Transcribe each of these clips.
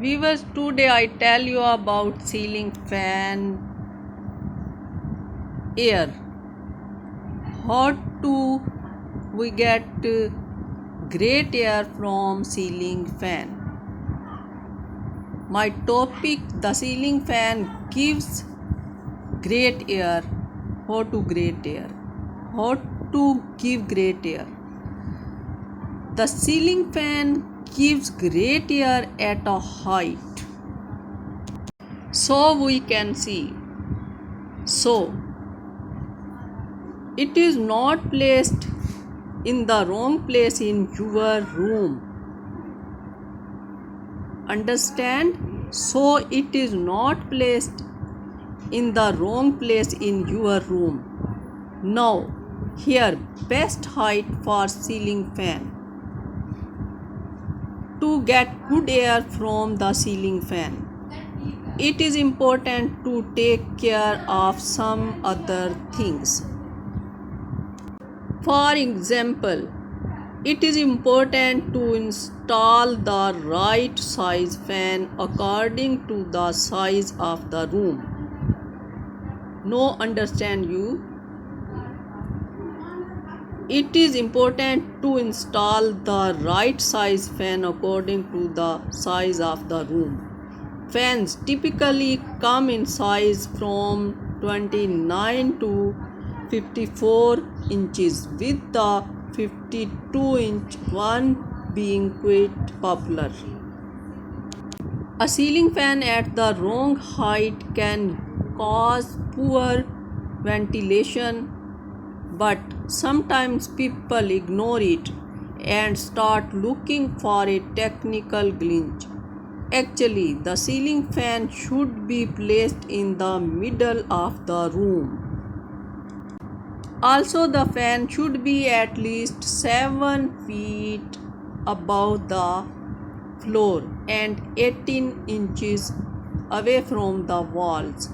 Viewers, today I tell you about ceiling fan air. How to we get great air from ceiling fan. My topic: the ceiling fan gives great air. How to great air? How to give great air? The ceiling fan gives great air at a height. So we can see. So it is not placed in the wrong place in your room. Understand? So it is not placed in the wrong place in your room. Now here best height for ceiling fan. To get good air from the ceiling fan, it is important to take care of some other things. For example, it is important to install the right size fan according to the size of the room. No, understand you? It is important to install the right size fan according to the size of the room. Fans typically come in size from 29 to 54 inches, with the 52-inch one being quite popular. A ceiling fan at the wrong height can cause poor ventilation, but sometimes people ignore it and start looking for a technical glitch. Actually, the ceiling fan should be placed in the middle of the room. Also, the fan should be at least 7 feet above the floor and 18 inches away from the walls.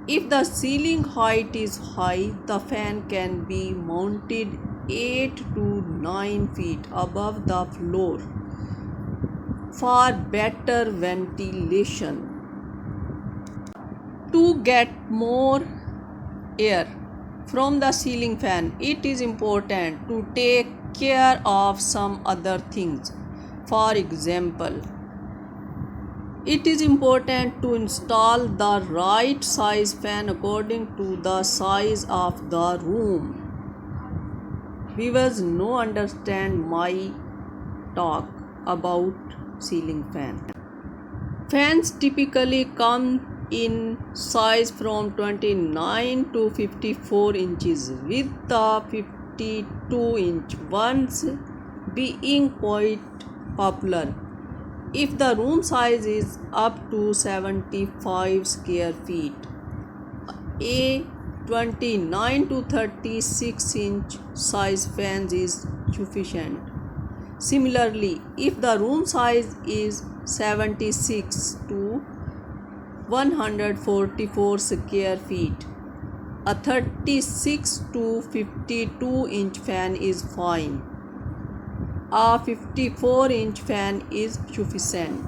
If the ceiling height is high, the fan can be mounted 8 to 9 feet above the floor for better ventilation. To get more air from the ceiling fan, it is important to take care of some other things. For example, it is important to install the right size fan according to the size of the room. Viewers, no understand my talk about ceiling fan. Fans typically come in size from 29 to 54 inches, with the 52-inch ones being quite popular. If the room size is up to 75 square feet, a 29 to 36-inch size fan is sufficient. Similarly, if the room size is 76 to 144 square feet, a 36 to 52-inch fan is fine. A 54-inch fan is sufficient.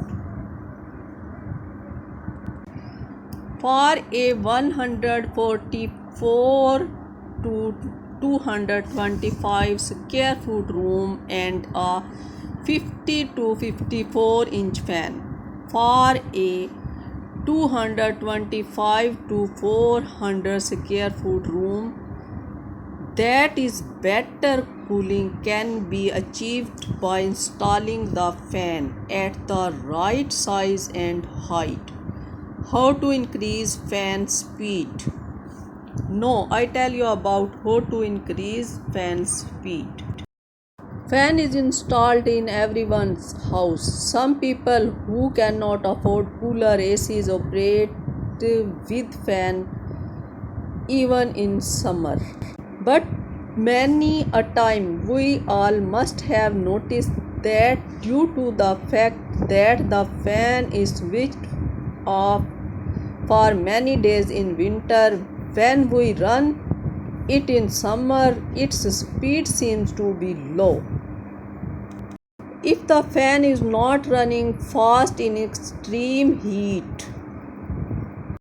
For a 144 to 225 square foot room and a 50 to 54-inch fan. For a 225 to 400 square foot room, that is better cooling can be achieved by installing the fan at the right size and height. How to increase fan speed? No, I tell you about how to increase fan speed. Fan is installed in everyone's house. Some people who cannot afford cooler ACs operate with fan even in summer. But many a time we all must have noticed that due to the fact that the fan is switched off for many days in winter, when we run it in summer, its speed seems to be low. if the fan is not running fast in extreme heat.